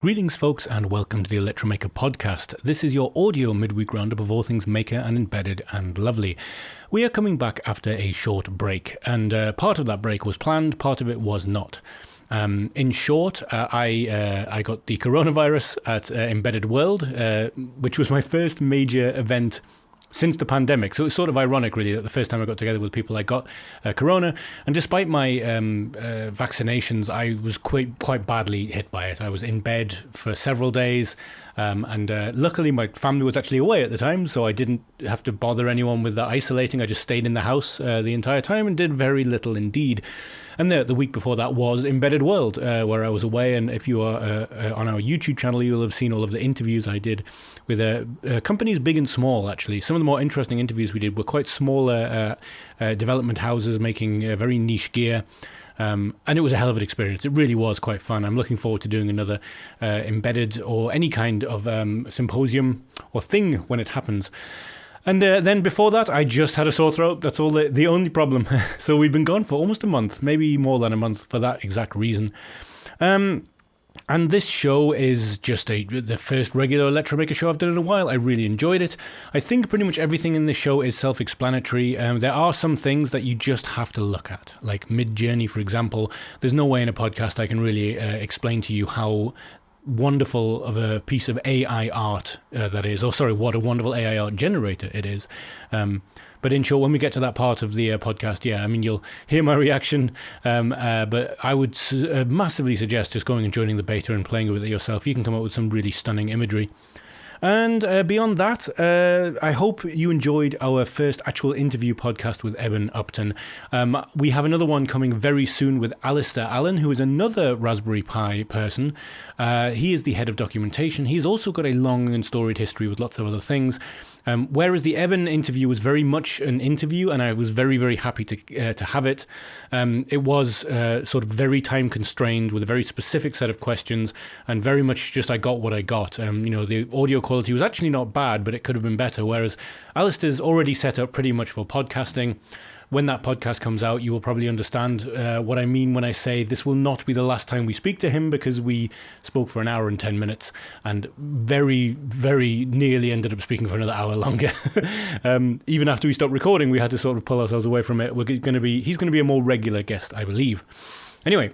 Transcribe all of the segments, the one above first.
Greetings folks and welcome to the Electromaker podcast. This is your audio midweek roundup of all things maker and embedded and lovely. We are coming back after a short break, and part of that break was planned, part of it was not. In short, I got the coronavirus at Embedded World, which was my first major event since the pandemic. So it's sort of ironic, really, that the first time I got together with people, I got corona. And despite my vaccinations, I was quite badly hit by it. I was in bed for several days. And luckily, my family was actually away at the time, so I didn't have to bother anyone with that isolating. I just stayed in the house the entire time and did very little indeed. And the week before that was Embedded World, where I was away. And if you are on our YouTube channel, you will have seen all of the interviews I did with companies big and small, actually. Some of the more interesting interviews we did were quite smaller development houses making very niche gear. And it was a hell of an experience. It really was quite fun. I'm looking forward to doing another embedded or any kind of symposium or thing when it happens. And then before that, I just had a sore throat. That's all the only problem. So we've been gone for almost a month, maybe more than a month for that exact reason. And this show is just the first regular Electromaker show I've done in a while. I really enjoyed it. I think pretty much everything in this show is self-explanatory. There are some things that you just have to look at, like Mid-Journey, for example. There's no way in a podcast I can really explain to you how wonderful of a piece of AI art that is. What a wonderful AI art generator it is. But in short, when we get to that part of the podcast, you'll hear my reaction. But I would massively suggest just going and joining the beta and playing with it yourself. You can come up with some really stunning imagery. And beyond that, I hope you enjoyed our first actual interview podcast with Eben Upton. We have another one coming very soon with Alistair Allen, who is another Raspberry Pi person. He is the head of documentation. He's also got a long and storied history with lots of other things. Whereas the Eben interview was very much an interview, and I was very, very happy to have it. It was sort of very time constrained with a very specific set of questions, and very much just I got what I got. The audio quality was actually not bad, but it could have been better. Whereas Alistair's already set up pretty much for podcasting. When that podcast comes out, you will probably understand what I mean when I say this will not be the last time we speak to him, because we spoke for an hour and 10 minutes and very, very nearly ended up speaking for another hour longer. Even after we stopped recording, we had to sort of pull ourselves away from it. He's going to be a more regular guest, I believe. Anyway,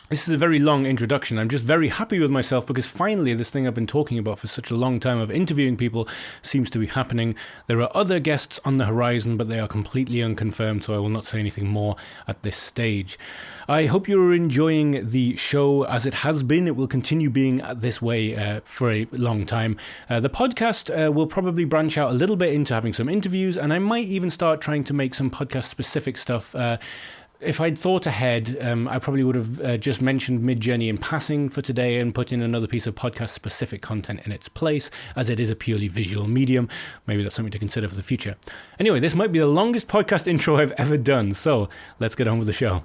this is a very long introduction. I'm just very happy with myself because finally this thing I've been talking about for such a long time of interviewing people seems to be happening. There are other guests on the horizon, but they are completely unconfirmed, so I will not say anything more at this stage. I hope you're enjoying the show as it has been. It will continue being this way for a long time. The podcast will probably branch out a little bit into having some interviews, and I might even start trying to make some podcast-specific stuff. If I'd thought ahead, I probably would have just mentioned Mid-Journey in passing for today and put in another piece of podcast-specific content in its place, as it is a purely visual medium. Maybe that's something to consider for the future. Anyway, this might be the longest podcast intro I've ever done, so let's get on with the show.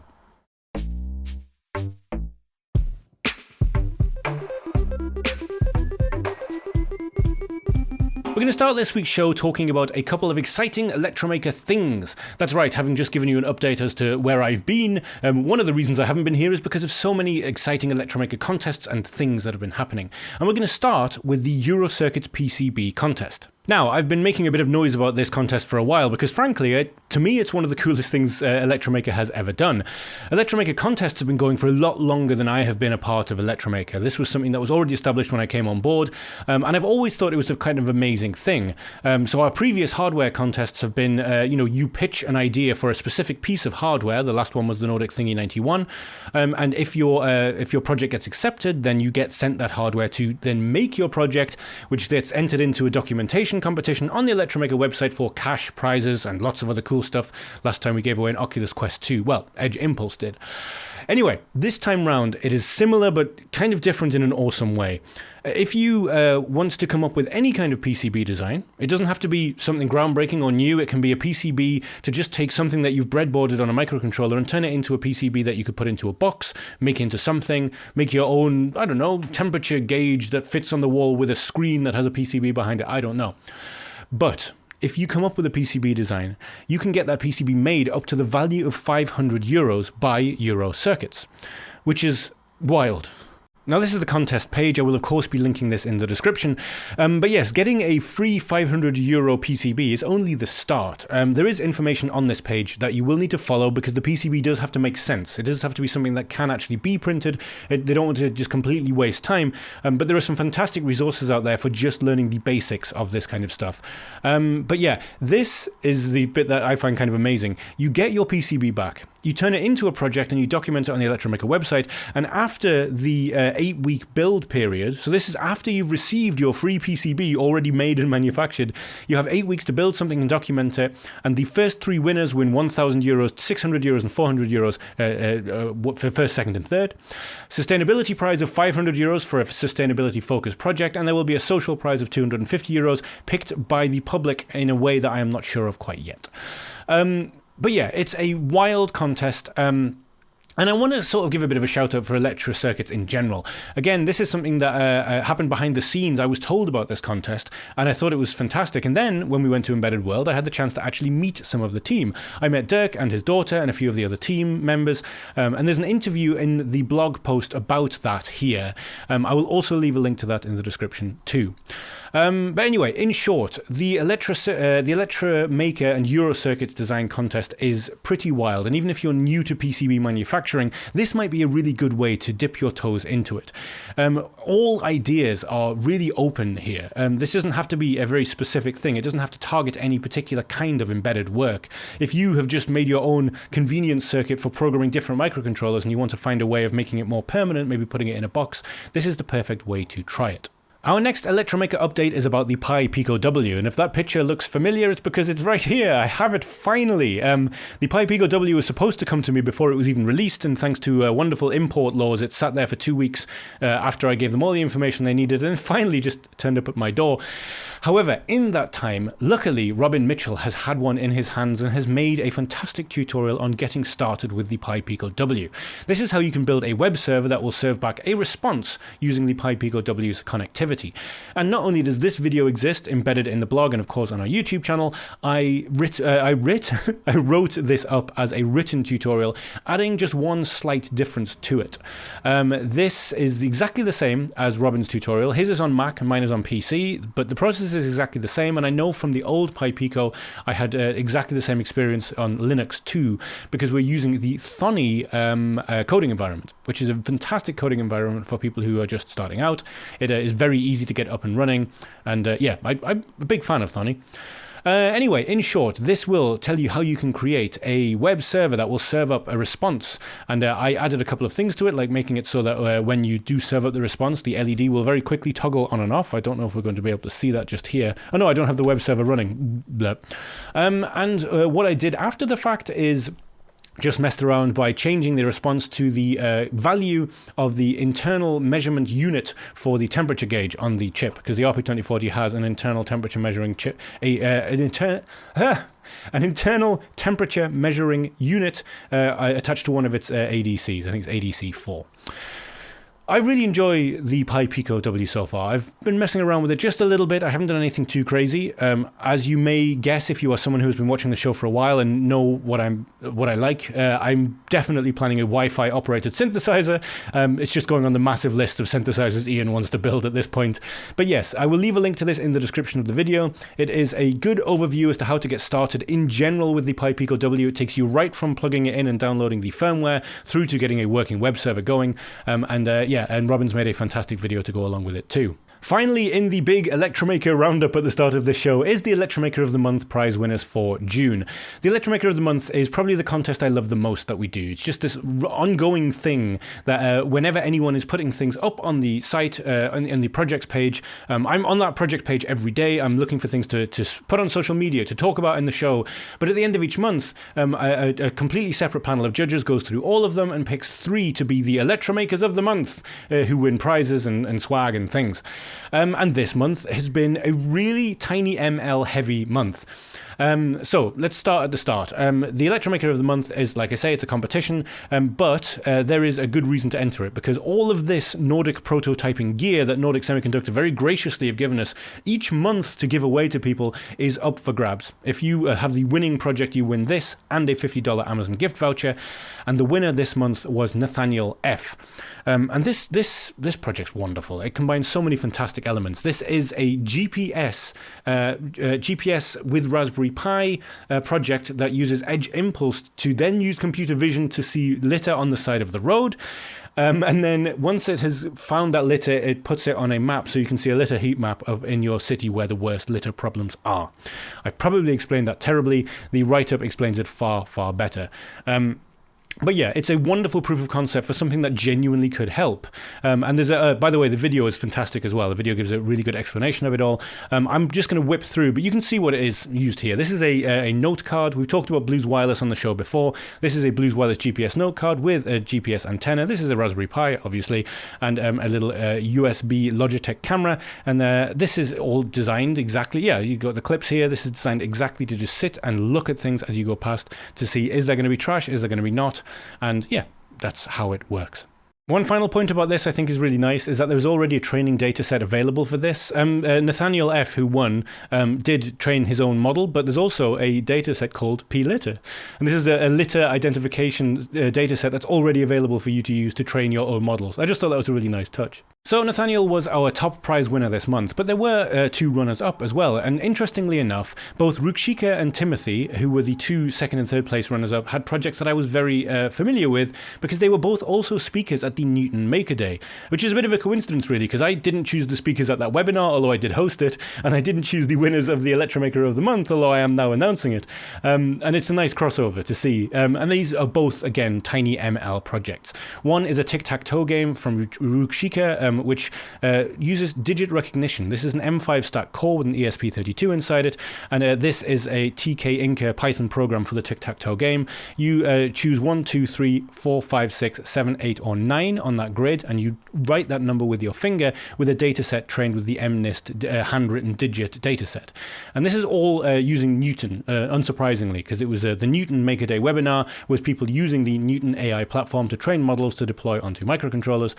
We're going to start this week's show talking about a couple of exciting Electromaker things. That's right, having just given you an update as to where I've been, one of the reasons I haven't been here is because of so many exciting Electromaker contests and things that have been happening. And we're going to start with the Eurocircuit PCB contest. Now, I've been making a bit of noise about this contest for a while because, frankly, to me, it's one of the coolest things Electromaker has ever done. Electromaker contests have been going for a lot longer than I have been a part of Electromaker. This was something that was already established when I came on board, and I've always thought it was a kind of amazing thing. So our previous hardware contests have been, you pitch an idea for a specific piece of hardware. The last one was the Nordic Thingy 91, and if your project gets accepted, then you get sent that hardware to then make your project, which gets entered into a documentation competition on the Electromaker website for cash prizes and lots of other cool stuff. Last time we gave away an Oculus Quest 2. Well, Edge Impulse did. Anyway, this time round it is similar but kind of different in an awesome way. If you want to come up with any kind of PCB design, it doesn't have to be something groundbreaking or new. It can be a PCB to just take something that you've breadboarded on a microcontroller and turn it into a PCB that you could put into a box, make into something, make your own, temperature gauge that fits on the wall with a screen that has a PCB behind it. I don't know. But if you come up with a PCB design, you can get that PCB made up to the value of €500 by Eurocircuits, which is wild. Now, this is the contest page. I will, of course, be linking this in the description. But yes, getting a free €500 PCB is only the start. There is information on this page that you will need to follow because the PCB does have to make sense. It does have to be something that can actually be printed. They don't want to just completely waste time. But there are some fantastic resources out there for just learning the basics of this kind of stuff. But yeah, this is the bit that I find kind of amazing. You get your PCB back. You turn it into a project and you document it on the Electromaker website. And after the 8-week build period, so this is after you've received your free PCB already made and manufactured, you have 8 weeks to build something and document it. And the first 3 winners win €1,000, €600 and €400 for first, second and third. Sustainability prize of €500 for a sustainability focused project. And there will be a social prize of €250 picked by the public in a way that I am not sure of quite yet. But yeah, it's a wild contest. And I want to sort of give a bit of a shout out for electro circuits in general. Again, this is something that happened behind the scenes. I was told about this contest and I thought it was fantastic. And then when we went to Embedded World, I had the chance to actually meet some of the team. I met Dirk and his daughter and a few of the other team members. And there's an interview in the blog post about that here. I will also leave a link to that in the description too. But anyway, in short, the Electromaker and Eurocircuits design contest is pretty wild. And even if you're new to PCB manufacturing, this might be a really good way to dip your toes into it. All ideas are really open here. This doesn't have to be a very specific thing. It doesn't have to target any particular kind of embedded work. If you have just made your own convenience circuit for programming different microcontrollers and you want to find a way of making it more permanent, maybe putting it in a box, this is the perfect way to try it. Our next Electromaker update is about the Pi Pico W, and if that picture looks familiar, it's because it's right here. I have it finally. The Pi Pico W was supposed to come to me before it was even released, and thanks to wonderful import laws, it sat there for 2 weeks after I gave them all the information they needed, and finally just turned up at my door. However, in that time, luckily, Robin Mitchell has had one in his hands and has made a fantastic tutorial on getting started with the Pi Pico W. This is how you can build a web server that will serve back a response using the Pi Pico W's connectivity. And not only does this video exist embedded in the blog and of course on our YouTube channel, I wrote this up as a written tutorial, adding just one slight difference to it. This is exactly the same as Robin's tutorial. His is on Mac and mine is on PC, but the process is exactly the same. And I know from the old Pi Pico, I had exactly the same experience on Linux too, because we're using the Thonny coding environment, which is a fantastic coding environment for people who are just starting out. It is very easy to get up and running, and yeah, I'm a big fan of Thonny. Anyway, in short, this will tell you how you can create a web server that will serve up a response. And I added a couple of things to it, like making it so that when you do serve up the response, the LED will very quickly toggle on and off. I don't know if we're going to be able to see that just here. Oh no, I don't have the web server running. And what I did after the fact is just messed around by changing the response to the value of the internal measurement unit for the temperature gauge on the chip, because the RP2040 has an internal temperature measuring chip, an internal temperature measuring unit attached to one of its ADCs. I think it's ADC4. I really enjoy the Pi Pico W so far. I've been messing around with it just a little bit. I haven't done anything too crazy. As you may guess, if you are someone who's been watching the show for a while and know what I like, I'm definitely planning a Wi-Fi operated synthesizer. It's just going on the massive list of synthesizers Ian wants to build at this point. But yes, I will leave a link to this in the description of the video. It is a good overview as to how to get started in general with the Pi Pico W. It takes you right from plugging it in and downloading the firmware through to getting a working web server going. Yeah, and Robin's made a fantastic video to go along with it too. Finally, in the big Electromaker roundup at the start of this show is the Electromaker of the Month prize winners for June. The Electromaker of the Month is probably the contest I love the most that we do. It's just this ongoing thing that whenever anyone is putting things up on the site, in the projects page, I'm on that project page every day. I'm looking for things to put on social media, to talk about in the show. But at the end of each month, a completely separate panel of judges goes through all of them and picks 3 to be the Electromakers of the Month, who win prizes and swag and things. And this month has been a really tiny ML heavy month. So let's start at the start. The Electromaker of the Month is, like I say, it's a competition, but there is a good reason to enter it, because all of this Nordic prototyping gear that Nordic Semiconductor very graciously have given us each month to give away to people is up for grabs. If you have the winning project, you win this and a $50 Amazon gift voucher, and the winner this month was Nathaniel F. And this project's wonderful. It combines so many fantastic elements. This is a GPS with Raspberry Pi project that uses Edge Impulse to then use computer vision to see litter on the side of the road. And then once it has found that litter, it puts it on a map so you can see a litter heat map of in your city where the worst litter problems are. I probably explained that terribly. The write-up explains it far, far better. But yeah, it's a wonderful proof of concept for something that genuinely could help. And there's by the way, the video is fantastic as well. The video gives a really good explanation of it all. I'm just going to whip through, but you can see what it is used here. This is a note card. We've talked about Blues Wireless on the show before. This is a Blues Wireless GPS note card with a GPS antenna. This is a Raspberry Pi, obviously, and a little USB Logitech camera. And this is all designed exactly. Yeah, you've got the clips here. This is designed exactly to just sit and look at things as you go past to see, is there going to be trash? Is there going to be not? And yeah, that's how it works. One final point about this I think is really nice is that there's already a training data set available for this. Nathaniel F., who won, did train his own model, but there's also a data set called P-Litter. And this is a litter identification data set that's already available for you to use to train your own models. I just thought that was a really nice touch. So Nathaniel was our top prize winner this month, but there were two runners-up as well. And interestingly enough, both Rukshika and Timothy, who were the two second and third place runners-up, had projects that I was very familiar with because they were both also speakers at the Newton Maker Day, which is a bit of a coincidence really, because I didn't choose the speakers at that webinar, although I did host it, and I didn't choose the winners of the Electromaker of the Month, although I am now announcing it. And it's a nice crossover to see. And these are both, again, tiny ML projects. One is a tic-tac-toe game from Rukshika, which uses digit recognition. This is an M5 stack core with an ESP32 inside it, and this is a TK Inca Python program for the tic-tac-toe game. You choose 1, 2, 3, 4, 5, 6, 7, 8, or 9 on that grid, and you write that number with your finger with a dataset trained with the MNIST handwritten digit dataset. And this is all using Newton, unsurprisingly, because it was the Newton Maker Day webinar was people using the Newton AI platform to train models to deploy onto microcontrollers.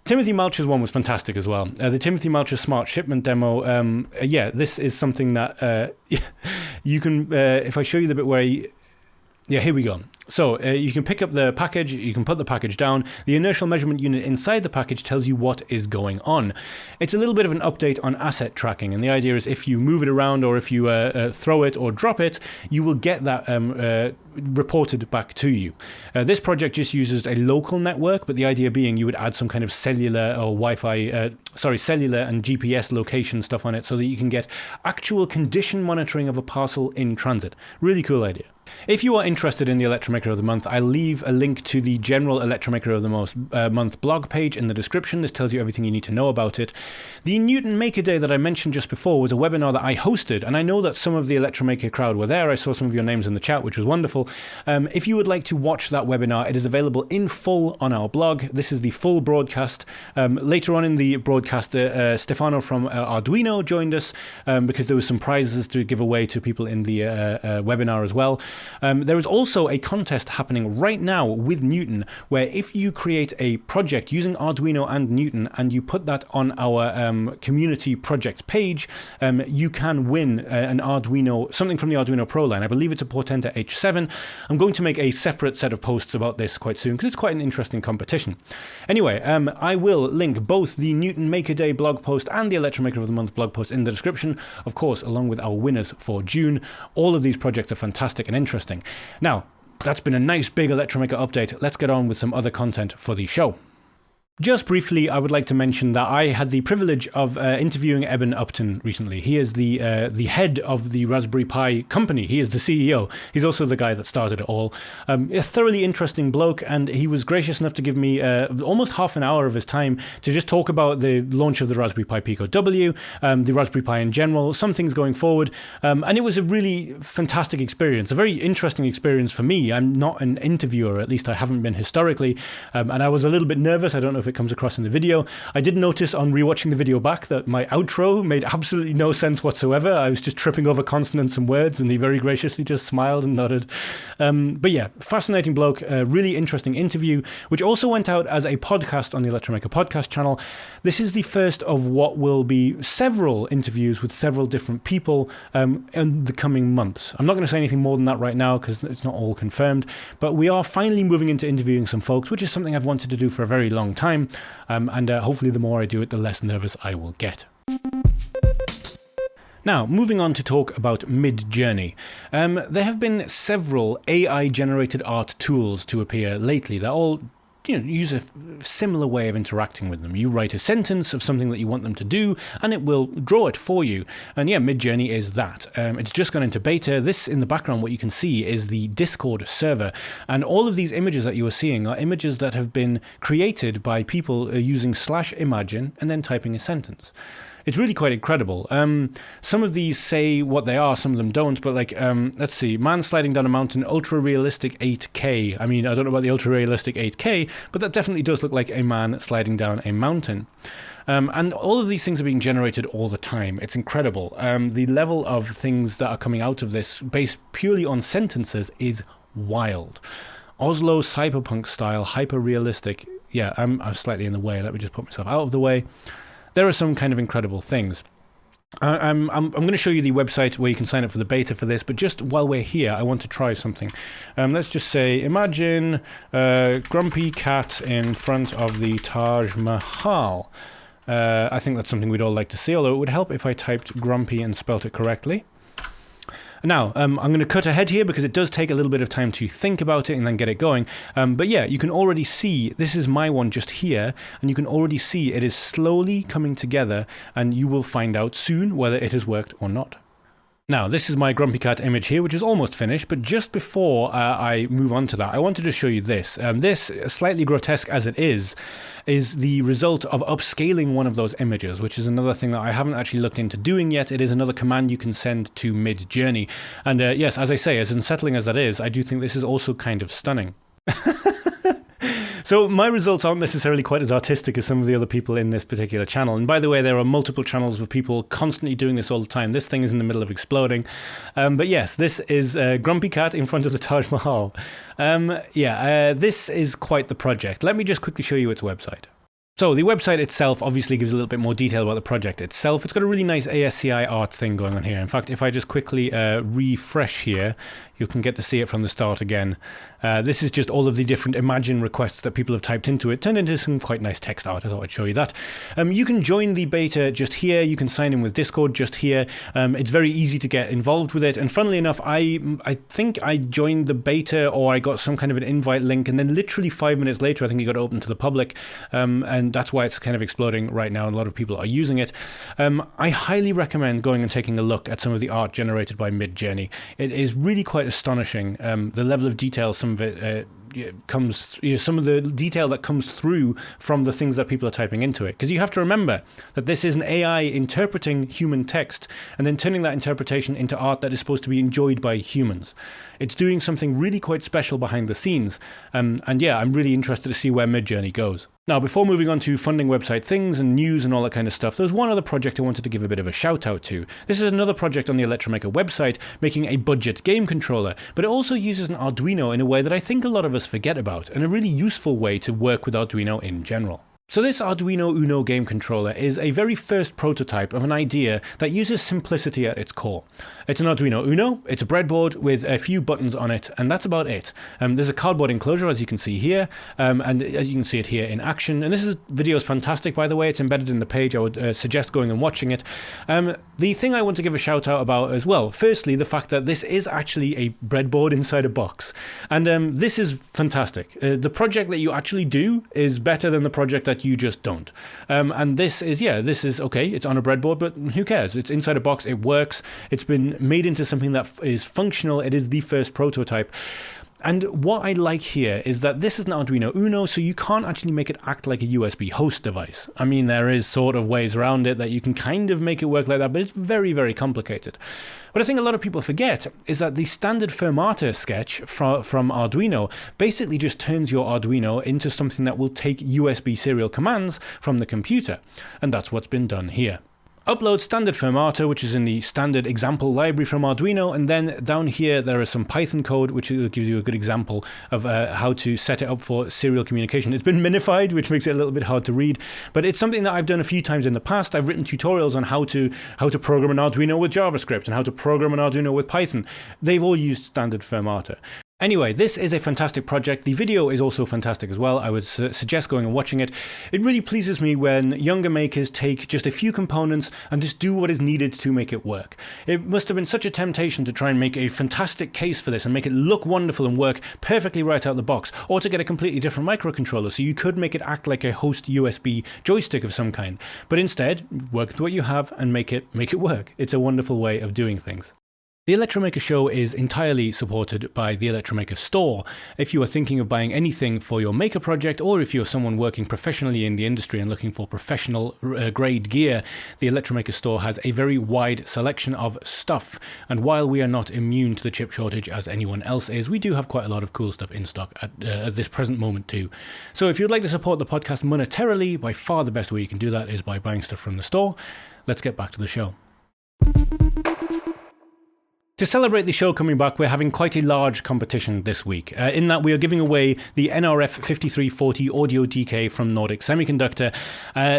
Timothy Malcher's one was fantastic as well. The Timothy Malcher Smart Shipment demo, yeah, this is something that you can, if I show you the bit where yeah, here we go. So you can pick up the package, you can put the package down. The inertial measurement unit inside the package tells you what is going on. It's a little bit of an update on asset tracking, and the idea is if you move it around or if you throw it or drop it, you will get that reported back to you. This project just uses a local network, but the idea being you would add some kind of cellular or Wi-Fi, cellular and GPS location stuff on it so that you can get actual condition monitoring of a parcel in transit. Really cool idea. If you are interested in the Electromaker of the Month, I'll leave a link to the general Electromaker of the Month blog page in the description. This tells you everything you need to know about it. The Newton Maker Day that I mentioned just before was a webinar that I hosted, and I know that some of the Electromaker crowd were there. I saw some of your names in the chat, which was wonderful. If you would like to watch that webinar, it is available in full on our blog. This is the full broadcast. Later on in the broadcast, Stefano from Arduino joined us because there was some prizes to give away to people in the webinar as well. There is also a contest happening right now with Newton, where if you create a project using Arduino and Newton and you put that on our community projects page, you can win an Arduino, something from the Arduino Pro line. I believe it's a Portenta H7. I'm going to make a separate set of posts about this quite soon because it's quite an interesting competition. Anyway, I will link both the Newton Maker Day blog post and the Electromaker of the Month blog post in the description, of course, along with our winners for June. All of these projects are fantastic and interesting. Now, that's been a nice big Electromaker update. Let's get on with some other content for the show. Just briefly, I would like to mention that I had the privilege of interviewing Eben Upton recently. He is the head of the Raspberry Pi company. He is the CEO. He's also the guy that started it all. A thoroughly interesting bloke, and he was gracious enough to give me almost half an hour of his time to just talk about the launch of the Raspberry Pi Pico W, the Raspberry Pi in general, some things going forward. And it was a really fantastic experience, a very interesting experience for me. I'm not an interviewer, at least I haven't been historically, and I was a little bit nervous. I don't know if if it comes across in the video. I did notice on rewatching the video back that my outro made absolutely no sense whatsoever. I was just tripping over consonants and words, and he very graciously just smiled and nodded. But yeah, fascinating bloke, really interesting interview, which also went out as a podcast on the Electromaker podcast channel. This is the first of what will be several interviews with several different people in the coming months. I'm not going to say anything more than that right now because it's not all confirmed, but we are finally moving into interviewing some folks, which is something I've wanted to do for a very long time, and hopefully the more I do it, the less nervous I will get. Now, moving on to talk about Midjourney. There have been several AI-generated art tools to appear lately. They're all use a similar way of interacting with them. You write a sentence of something that you want them to do, and it will draw it for you. And yeah, Midjourney is that. It's just gone into beta. This, in the background, what you can see is the Discord server. And all of these images that you are seeing are images that have been created by people using /imagine and then typing a sentence. It's really quite incredible. Some of these say what they are, some of them don't, but like, let's see, man sliding down a mountain, ultra-realistic 8K. I mean, I don't know about the ultra-realistic 8K, but that definitely does look like a man sliding down a mountain. And all of these things are being generated all the time. It's incredible. The level of things that are coming out of this, based purely on sentences, is wild. Oslo cyberpunk style, hyper-realistic. Yeah, I'm slightly in the way. Let me just put myself out of the way. There are some kind of incredible things. I'm going to show you the website where you can sign up for the beta for this, but just while we're here, I want to try something. Let's just say, imagine a grumpy cat in front of the Taj Mahal. I think that's something we'd all like to see, although it would help if I typed grumpy and spelt it correctly. Now, I'm going to cut ahead here because it does take a little bit of time to think about it and then get it going. But yeah, you can already see, this is my one just here, and you can already see it is slowly coming together, and you will find out soon whether it has worked or not. Now, this is my Grumpy Cat image here, which is almost finished, but just before I move on to that, I wanted to show you this. This, slightly grotesque as it is the result of upscaling one of those images, which is another thing that I haven't actually looked into doing yet. It is another command you can send to Midjourney. And yes, as I say, as unsettling as that is, I do think this is also kind of stunning. So my results aren't necessarily quite as artistic as some of the other people in this particular channel. And by the way, there are multiple channels of people constantly doing this all the time. This thing is in the middle of exploding. But yes, this is Grumpy Cat in front of the Taj Mahal. This is quite the project. Let me just quickly show you its website. So the website itself obviously gives a little bit more detail about the project itself. It's got a really nice ASCII art thing going on here. In fact, if I just quickly refresh here, you can get to see it from the start again. This is just all of the different Imagine requests that people have typed into it, turned into some quite nice text art. I thought I'd show you that. You can join the beta just here. You can sign in with Discord just here. It's very easy to get involved with it. And funnily enough, I think I joined the beta, or I got some kind of an invite link, and then literally 5 minutes later, I think it got open to the public. And that's why it's kind of exploding right now. A lot of people are using it. I highly recommend going and taking a look at some of the art generated by Midjourney. It is really quite astonishing. The level of detail, some of it comes, some of the detail that comes through from the things that people are typing into it. Because you have to remember that this is an AI interpreting human text and then turning that interpretation into art that is supposed to be enjoyed by humans. It's doing something really quite special behind the scenes. And yeah, I'm really interested to see where Midjourney goes. Now, before moving on to funding website things and news and all that kind of stuff, there's one other project I wanted to give a bit of a shout out to. This is another project on the Electromaker website making a budget game controller, but it also uses an Arduino in a way that I think a lot of us forget about, and a really useful way to work with Arduino in general. So this Arduino Uno game controller is a very first prototype of an idea that uses simplicity at its core. It's an Arduino Uno, it's a breadboard with a few buttons on it, and that's about it. There's a cardboard enclosure, as you can see here, and as you can see it here in action. And this video is fantastic, by the way. It's embedded in the page. I would suggest going and watching it. The thing I want to give a shout out about as well, firstly, the fact that this is actually a breadboard inside a box. And this is fantastic. The project that you actually do is better than the project that you just don't. And this is okay, it's on a breadboard, but who cares? It's inside a box, it works, it's been made into something that is functional. It is the first prototype. And what I like here is that this is an Arduino Uno, so you can't actually make it act like a USB host device. I mean, there is sort of ways around it that you can kind of make it work like that, but it's very, very complicated. But I think a lot of people forget is that the standard fermata sketch from Arduino basically just turns your Arduino into something that will take USB serial commands from the computer. And that's what's been done here. Upload standard fermata, which is in the standard example library from Arduino, and then down here there is some Python code which gives you a good example of how to set it up for serial communication. It's been minified, which makes it a little bit hard to read, but it's something that I've done a few times in the past. I've written tutorials on how to program an Arduino with JavaScript and how to program an Arduino with Python. They've all used standard fermata. Anyway, this is a fantastic project. The video is also fantastic as well. I would suggest going and watching it. It really pleases me when younger makers take just a few components and just do what is needed to make it work. It must have been such a temptation to try and make a fantastic case for this and make it look wonderful and work perfectly right out the box, or to get a completely different microcontroller so you could make it act like a host USB joystick of some kind. But instead, work with what you have and make it work. It's a wonderful way of doing things. The Electromaker Show is entirely supported by the Electromaker Store. If you are thinking of buying anything for your maker project, or if you're someone working professionally in the industry and looking for professional grade gear, the Electromaker Store has a very wide selection of stuff. And while we are not immune to the chip shortage as anyone else is, we do have quite a lot of cool stuff in stock at this present moment too. So if you'd like to support the podcast monetarily, by far the best way you can do that is by buying stuff from the store. Let's get back to the show. To celebrate the show coming back, we're having quite a large competition this week, in that we are giving away the NRF5340 Audio DK from Nordic Semiconductor.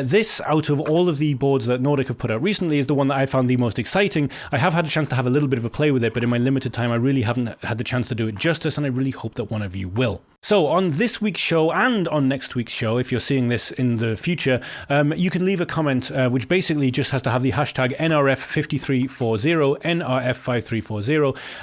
This, out of all of the boards that Nordic have put out recently, is the one that I found the most exciting. I have had a chance to have a little bit of a play with it, but in my limited time I really haven't had the chance to do it justice, and I really hope that one of you will. So on this week's show and on next week's show, if you're seeing this in the future, you can leave a comment which basically just has to have the hashtag NRF5340, NRF5340,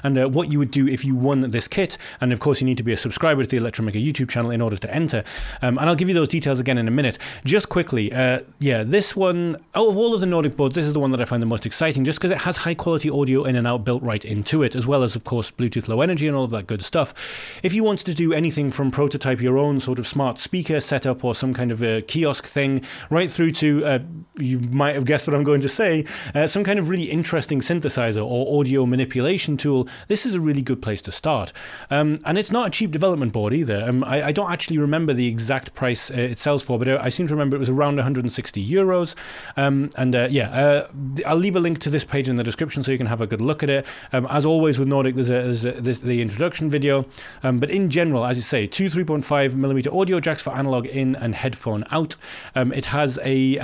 and what you would do if you won this kit. And of course you need to be a subscriber to the Electromaker YouTube channel in order to enter. And I'll give you those details again in a minute. Just quickly, this one, out of all of the Nordic boards, this is the one that I find the most exciting, just because it has high quality audio in and out built right into it, as well as of course Bluetooth Low Energy and all of that good stuff. If you wanted to do anything from prototype your own sort of smart speaker setup or some kind of a kiosk thing, right through to, you might have guessed what I'm going to say, some kind of really interesting synthesizer or audio manipulation tool, this is a really good place to start. And it's not a cheap development board either. I don't actually remember the exact price it sells for, but I seem to remember it was around 160 euros. I'll leave a link to this page in the description so you can have a good look at it. As always with Nordic, there's the introduction video. But in general, as you say, two 3.5mm audio jacks for analog in and headphone out. It has a,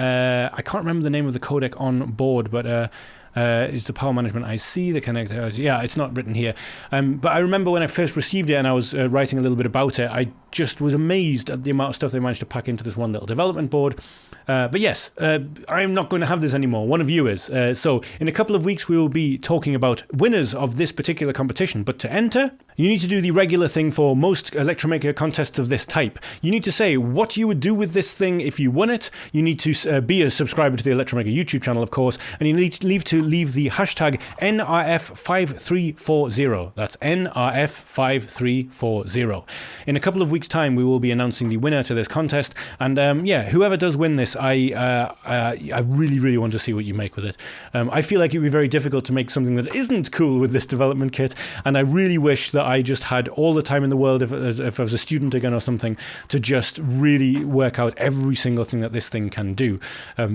I can't remember the name of the codec on board, but is the power management IC, the connector, yeah, it's not written here. But I remember when I first received it and I was writing a little bit about it, I just was amazed at the amount of stuff they managed to pack into this one little development board. But yes, I'm not going to have this anymore. One of you is. So in a couple of weeks, we will be talking about winners of this particular competition. But to enter, you need to do the regular thing for most Electromaker contests of this type. You need to say what you would do with this thing if you won it. You need to be a subscriber to the Electromaker YouTube channel, of course, and you need to leave the hashtag NRF5340. That's NRF5340. In a couple of weeks' time, we will be announcing the winner to this contest, and whoever does win this, I really, really want to see what you make with it. I feel like it would be very difficult to make something that isn't cool with this development kit, and I really wish that I just had all the time in the world, if I was a student again or something, to just really work out every single thing that this thing can do.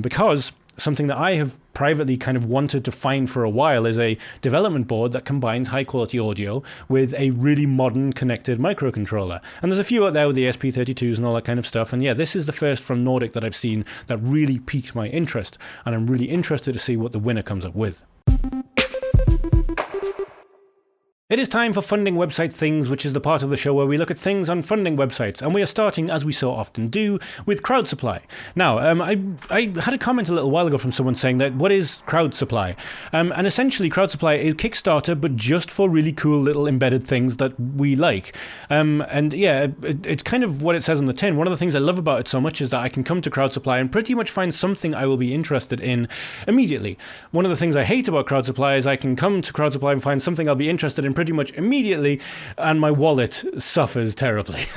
Because something that I have privately kind of wanted to find for a while is a development board that combines high quality audio with a really modern connected microcontroller. And there's a few out there with the SP32s and all that kind of stuff. And yeah, this is the first from Nordic that I've seen that really piqued my interest. And I'm really interested to see what the winner comes up with. It is time for Funding Website Things, which is the part of the show where we look at things on funding websites, and we are starting, as we so often do, with Crowd Supply. Now, I had a comment a little while ago from someone saying that, what is Crowd Supply? And essentially, Crowd Supply is Kickstarter, but just for really cool little embedded things that we like. And yeah, it's kind of what it says on the tin. One of the things I love about it so much is that I can come to Crowd Supply and pretty much find something I will be interested in immediately. One of the things I hate about Crowd Supply is I can come to Crowd Supply and find something I'll be interested in pretty much immediately, and my wallet suffers terribly.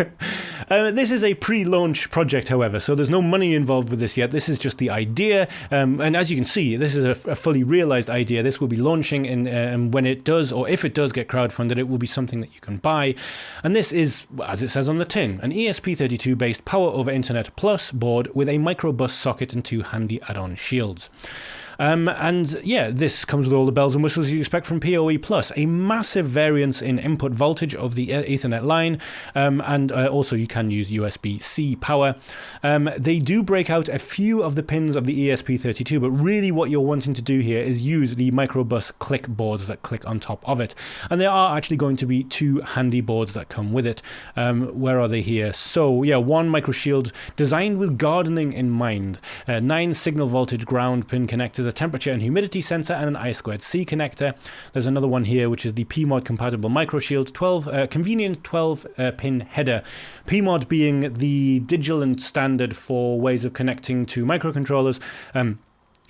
This is a pre-launch project, however, so there's no money involved with this yet. This is just the idea, and as you can see, this is a fully realized idea. This will be launching in when it does, or if it does get crowdfunded, it will be something that you can buy. And this is, as it says on the tin, an ESP32 based Power over Internet Plus board with a microbus socket and 2 handy add-on shields. And yeah, this comes with all the bells and whistles you expect from PoE Plus, a massive variance in input voltage of the Ethernet line, and also you can use USB-C power. They do break out a few of the pins of the ESP32, but really what you're wanting to do here is use the microbus click boards that click on top of it. And there are actually going to be 2 handy boards that come with it. Where are they here? So yeah, 1 micro shield designed with gardening in mind, 9 signal voltage ground pin connectors, a temperature and humidity sensor, and an I2C connector. There's another one here, which is the PMOD compatible micro shield, convenient 12 pin header. PMOD being the digital standard for ways of connecting to microcontrollers.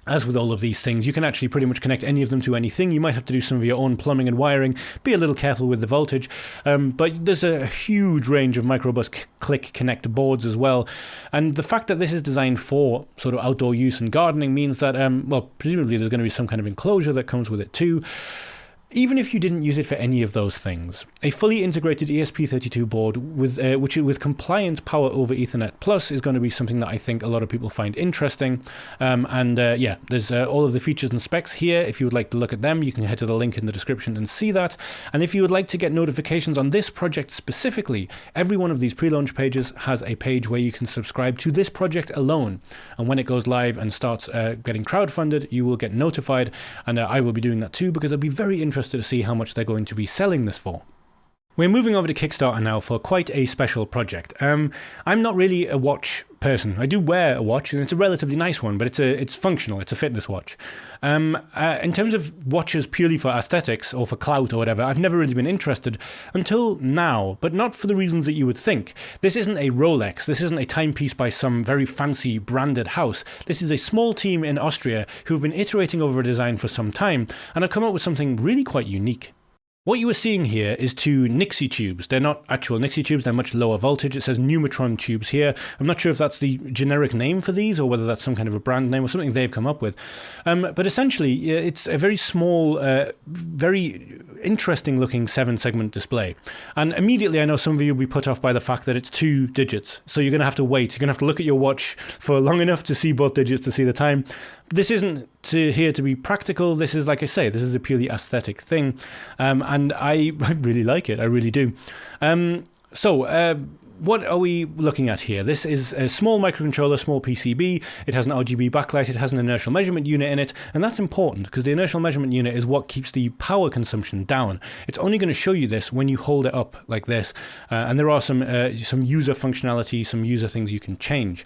As with all of these things, you can actually pretty much connect any of them to anything. You might have to do some of your own plumbing and wiring. Be a little careful with the voltage. But there's a huge range of microbus click connect boards as well. And the fact that this is designed for sort of outdoor use and gardening means that, well, presumably there's going to be some kind of enclosure that comes with it too. Even if you didn't use it for any of those things, a fully integrated ESP32 board with compliant Power over Ethernet Plus is going to be something that I think a lot of people find interesting. Yeah, there's all of the features and specs here. If you would like to look at them, you can head to the link in the description and see that. And if you would like to get notifications on this project specifically, every one of these pre-launch pages has a page where you can subscribe to this project alone. And when it goes live and starts getting crowdfunded, you will get notified. And I will be doing that too, because I'd be very interested to see how much they're going to be selling this for. We're moving over to Kickstarter now for quite a special project. I'm not really a watch person. I do wear a watch, and it's a relatively nice one, but it's functional. It's a fitness watch. In terms of watches purely for aesthetics or for clout or whatever, I've never really been interested until now, but not for the reasons that you would think. This isn't a Rolex. This isn't a timepiece by some very fancy branded house. This is a small team in Austria who've been iterating over a design for some time and have come up with something really quite unique. What you are seeing here is 2 Nixie tubes. They're not actual Nixie tubes, they're much lower voltage. It says Numatron tubes here. I'm not sure if that's the generic name for these or whether that's some kind of a brand name or something they've come up with. But essentially, it's a very small, very interesting looking 7-segment display. And immediately I know some of you will be put off by the fact that it's 2 digits. So you're going to have to wait. You're going to have to look at your watch for long enough to see both digits to see the time. This isn't here to be practical. This is, like I say, this is a purely aesthetic thing. And I really like it. I really do. What are we looking at here? This is a small microcontroller, small PCB. It has an RGB backlight. It has an inertial measurement unit in it. And that's important because the inertial measurement unit is what keeps the power consumption down. It's only going to show you this when you hold it up like this. And there are some user functionality, some user things you can change.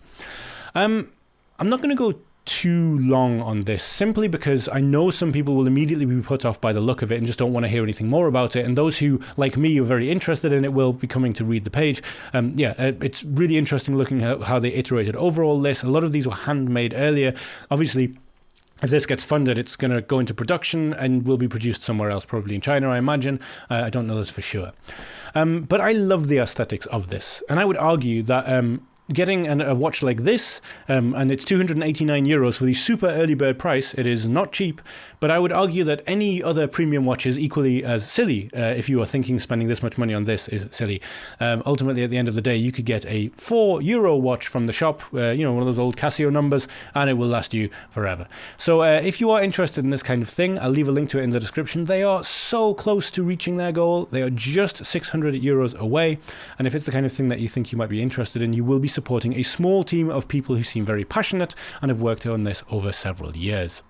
I'm not going to go too long on this, simply because I know some people will immediately be put off by the look of it and just don't want to hear anything more about it, and those who, like me, are very interested in it will be coming to read the page. It's really interesting looking at how they iterated over all this. A lot of these were handmade earlier. Obviously, if this gets funded, it's going to go into production and will be produced somewhere else, probably in China, I imagine. I don't know this for sure. But I love the aesthetics of this, and I would argue that getting a watch like this, and it's €289 for the super early bird price. It is not cheap, but I would argue that any other premium watch is equally as silly. If you are thinking spending this much money on this is silly. Ultimately, at the end of the day, you could get a €4 watch from the shop, one of those old Casio numbers, and it will last you forever. So if you are interested in this kind of thing, I'll leave a link to it in the description. They are so close to reaching their goal. They are just €600 away, and if it's the kind of thing that you think you might be interested in, you will be supporting a small team of people who seem very passionate and have worked on this over several years.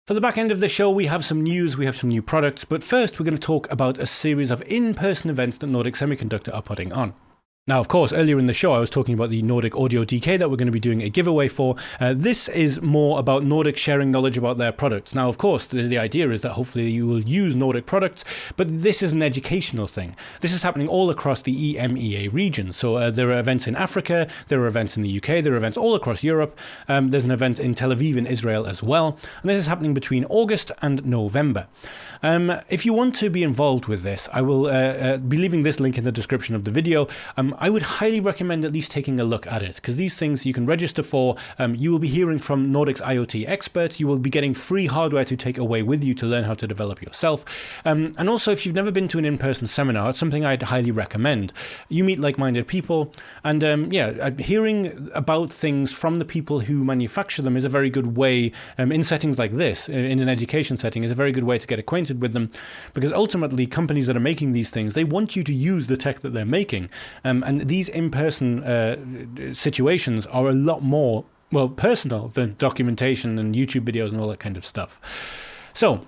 For the back end of the show, we have some news, we have some new products, but first we're going to talk about a series of in-person events that Nordic Semiconductor are putting on. Now, of course, earlier in the show, I was talking about the Nordic Audio DK that we're going to be doing a giveaway for. This is more about Nordic sharing knowledge about their products. Now, of course, the idea is that hopefully you will use Nordic products, but this is an educational thing. This is happening all across the EMEA region. So there are events in Africa, there are events in the UK, there are events all across Europe. There's an event in Tel Aviv in Israel as well. And this is happening between August and November. If you want to be involved with this, I will be leaving this link in the description of the video. I would highly recommend at least taking a look at it, because these things you can register for. You will be hearing from Nordic's IoT experts. You will be getting free hardware to take away with you to learn how to develop yourself. And also, if you've never been to an in-person seminar, it's something I'd highly recommend. You meet like-minded people, and hearing about things from the people who manufacture them is a very good way, in settings like this, in an education setting, is a very good way to get acquainted with them, because ultimately companies that are making these things, they want you to use the tech that they're making. And these in-person situations are a lot more, well, personal than documentation and YouTube videos and all that kind of stuff. So,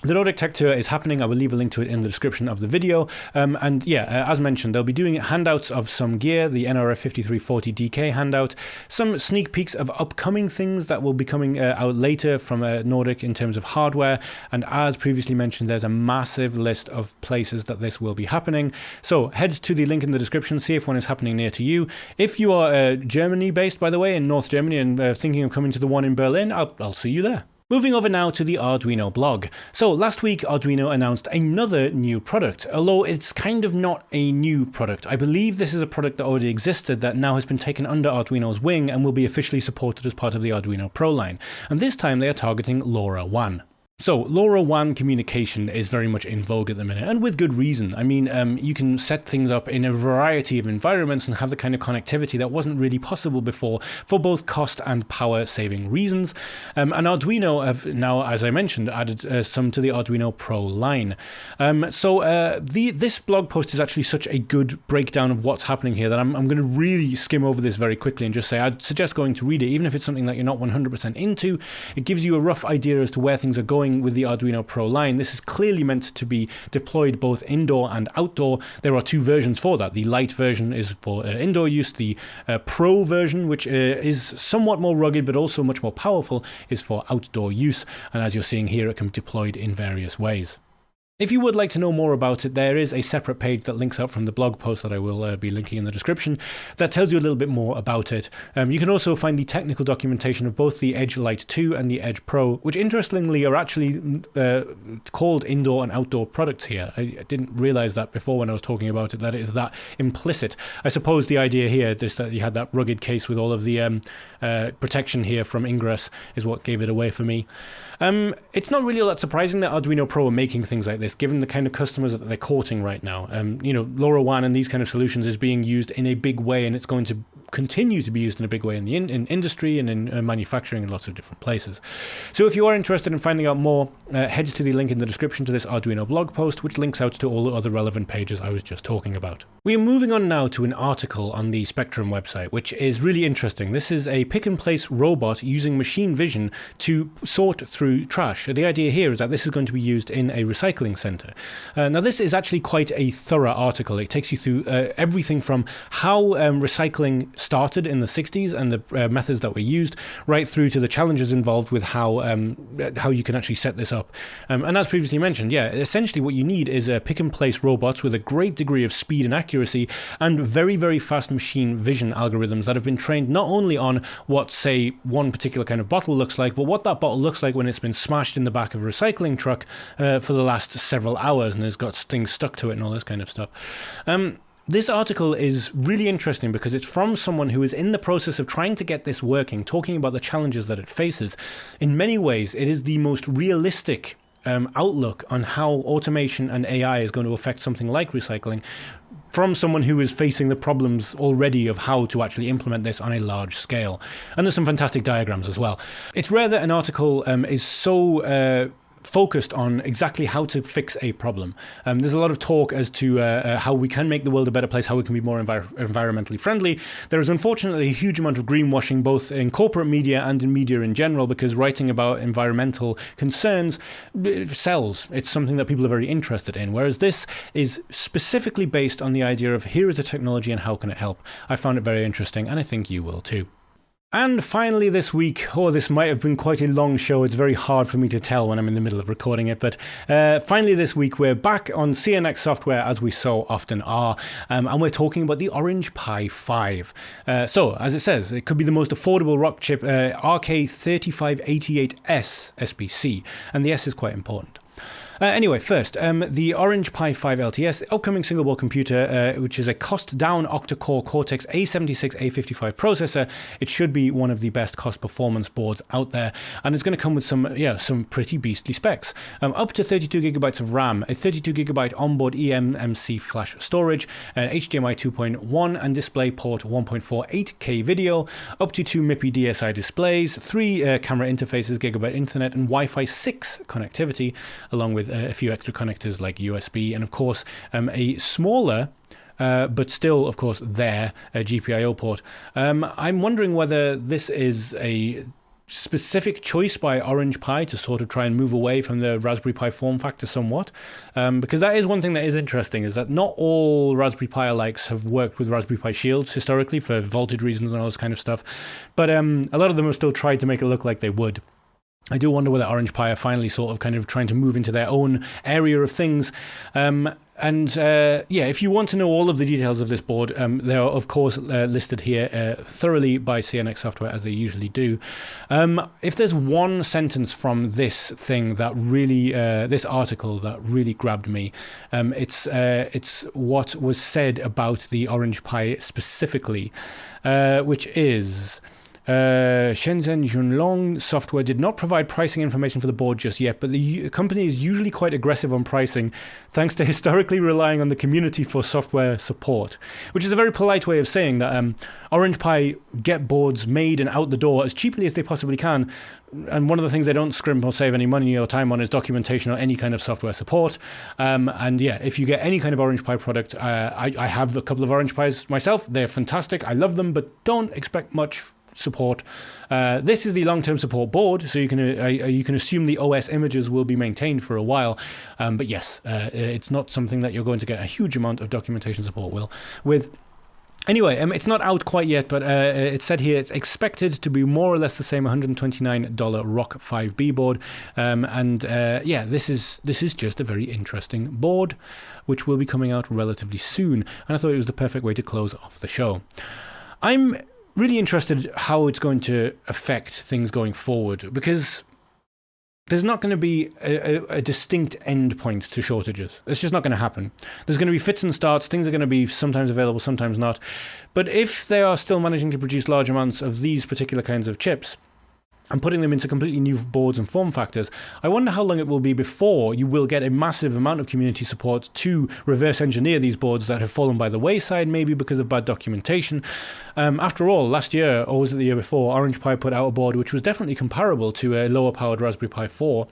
the Nordic Tech Tour is happening. I will leave a link to it in the description of the video. As mentioned, they'll be doing handouts of some gear, the NRF 5340 DK handout, some sneak peeks of upcoming things that will be coming out later from Nordic in terms of hardware. And as previously mentioned, there's a massive list of places that this will be happening. So head to the link in the description, see if one is happening near to you. If you are Germany based, by the way, in North Germany, and thinking of coming to the one in Berlin, I'll see you there. Moving over now to the Arduino blog. So last week, Arduino announced another new product, although it's kind of not a new product. I believe this is a product that already existed that now has been taken under Arduino's wing and will be officially supported as part of the Arduino Pro line. And this time they are targeting LoRaWAN. So, LoRaWAN communication is very much in vogue at the minute, and with good reason. I mean, you can set things up in a variety of environments and have the kind of connectivity that wasn't really possible before for both cost and power saving reasons. And Arduino have now, as I mentioned, added some to the Arduino Pro line. This blog post is actually such a good breakdown of what's happening here that I'm going to really skim over this very quickly and just say I'd suggest going to read it, even if it's something that you're not 100% into. It gives you a rough idea as to where things are going with the Arduino Pro line. This is clearly meant to be deployed both indoor and outdoor. There are two versions for that. The light version is for indoor use. The Pro version, which is somewhat more rugged but also much more powerful, is for outdoor use. And as you're seeing here, it can be deployed in various ways. If you would like to know more about it, there is a separate page that links out from the blog post that I will be linking in the description that tells you a little bit more about it. You can also find the technical documentation of both the Edge Lite 2 and the Edge Pro, which interestingly are actually called indoor and outdoor products here. I didn't realize that before when I was talking about it, that it is that implicit. I suppose the idea here is that you had that rugged case with all of the protection here from ingress is what gave it away for me. It's not really all that surprising that Arduino Pro are making things like this, given the kind of customers that they're courting right now. LoRaWAN and these kind of solutions is being used in a big way, and it's going to continue to be used in a big way in the in industry and in manufacturing in lots of different places. So if you are interested in finding out more, head to the link in the description to this Arduino blog post, which links out to all the other relevant pages I was just talking about. We are moving on now to an article on the Spectrum website, which is really interesting. This is a pick-and-place robot using machine vision to sort through trash. The idea here is that this is going to be used in a recycling center. Now, this is actually quite a thorough article. It takes you through everything from how recycling started in the 60s and the methods that were used, right through to the challenges involved with how you can actually set this up. And as previously mentioned, essentially what you need is pick-and-place robots with a great degree of speed and accuracy and very, very fast machine vision algorithms that have been trained not only on what, say, one particular kind of bottle looks like, but what that bottle looks like when it's been smashed in the back of a recycling truck for the last several hours and has got things stuck to it and all this kind of stuff. This article is really interesting because it's from someone who is in the process of trying to get this working, talking about the challenges that it faces. In many ways, it is the most realistic outlook on how automation and AI is going to affect something like recycling from someone who is facing the problems already of how to actually implement this on a large scale. And there's some fantastic diagrams as well. It's rare that an article is so focused on exactly how to fix a problem. There's a lot of talk as to how we can make the world a better place, how we can be more environmentally friendly. There is unfortunately a huge amount of greenwashing both in corporate media and in media in general, because writing about environmental concerns sells. It's something that people are very interested in, whereas this is specifically based on the idea of here is the technology and how can it help. I found it very interesting, and I think you will too. And finally this week, this might have been quite a long show. It's very hard for me to tell when I'm in the middle of recording it. But finally this week, we're back on CNX software, as we so often are. And we're talking about the Orange Pi 5. So, as it says, it could be the most affordable rock chip, RK3588S SBC. And the S is quite important. Anyway, first, the Orange Pi 5 LTS, upcoming single-board computer, which is a cost-down octa-core Cortex A76 A55 processor. It should be one of the best cost-performance boards out there, and it's going to come with some pretty beastly specs. Up to 32 gigabytes of RAM, a 32 gigabyte onboard eMMC flash storage, an HDMI 2.1 and DisplayPort 1.48K video, up to 2 MIPI DSi displays, 3 camera interfaces, gigabit internet, and Wi-Fi 6 connectivity, along with a few extra connectors like USB, and of course a smaller but still, of course, a GPIO port. I'm wondering whether this is a specific choice by Orange Pi to sort of try and move away from the Raspberry Pi form factor somewhat, because that is one thing that is interesting, is that not all Raspberry Pi alikes have worked with Raspberry Pi Shields historically for voltage reasons and all this kind of stuff, but a lot of them have still tried to make it look like they would. I do wonder whether Orange Pi are finally sort of kind of trying to move into their own area of things. If you want to know all of the details of this board, they are, of course, listed here thoroughly by CNX Software, as they usually do. If there's one sentence from this thing that really, this article that really grabbed me, it's what was said about the Orange Pi specifically, which is... Shenzhen Junlong Software did not provide pricing information for the board just yet, but the company is usually quite aggressive on pricing, thanks to historically relying on the community for software support, which is a very polite way of saying that Orange Pi get boards made and out the door as cheaply as they possibly can, and one of the things they don't scrimp or save any money or time on is documentation or any kind of software support. If you get any kind of Orange Pi product, I have a couple of Orange Pis myself. They're fantastic. I love them, but don't expect much support. This is the long-term support board, so you can assume the OS images will be maintained for a while. But yes, it's not something that you're going to get a huge amount of documentation support with. Anyway, it's not out quite yet, but it said here it's expected to be more or less the same $129 Rock 5B board. This is just a very interesting board, which will be coming out relatively soon. And I thought it was the perfect way to close off the show. I'm really interested how it's going to affect things going forward, because there's not going to be a distinct end point to shortages. It's just not going to happen. There's going to be fits and starts. Things are going to be sometimes available, sometimes not. But if they are still managing to produce large amounts of these particular kinds of chips and putting them into completely new boards and form factors, I wonder how long it will be before you will get a massive amount of community support to reverse engineer these boards that have fallen by the wayside, maybe because of bad documentation. After all, last year, or was it the year before, Orange Pi put out a board which was definitely comparable to a lower powered Raspberry Pi 4,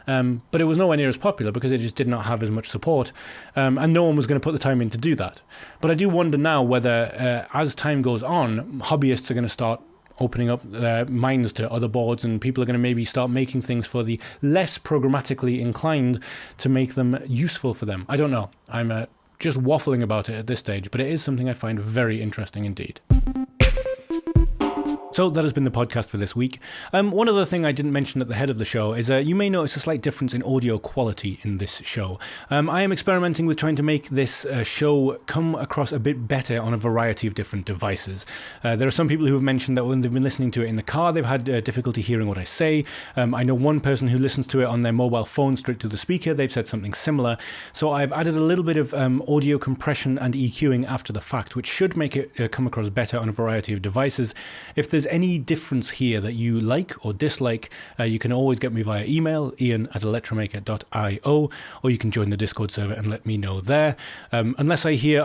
but it was nowhere near as popular because it just did not have as much support, and no one was going to put the time in to do that. But I do wonder now whether, as time goes on, hobbyists are going to start opening up their minds to other boards, and people are going to maybe start making things for the less programmatically inclined to make them useful for them. I don't know. I'm just waffling about it at this stage, but it is something I find very interesting indeed. So that has been the podcast for this week. One other thing I didn't mention at the head of the show is you may notice a slight difference in audio quality in this show. I am experimenting with trying to make this show come across a bit better on a variety of different devices. There are some people who have mentioned that when they've been listening to it in the car, they've had difficulty hearing what I say. I know one person who listens to it on their mobile phone straight to the speaker. They've said something similar. So I've added a little bit of audio compression and EQing after the fact, which should make it come across better on a variety of devices. If there's there's any difference here that you like or dislike, you can always get me via email, ian@electromaker.io, or you can join the Discord server and let me know there. Unless I hear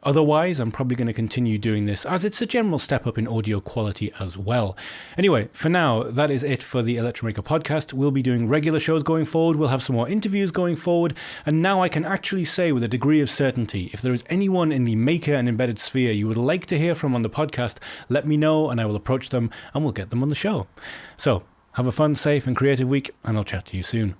otherwise, I'm probably going to continue doing this, as it's a general step up in audio quality as well. Anyway, for now, that is it for the Electromaker podcast. We'll be doing regular shows going forward. We'll have some more interviews going forward. And now I can actually say with a degree of certainty, if there is anyone in the maker and embedded sphere you would like to hear from on the podcast, let me know and I will approach them and we'll get them on the show. So have a fun, safe and creative week, and I'll chat to you soon.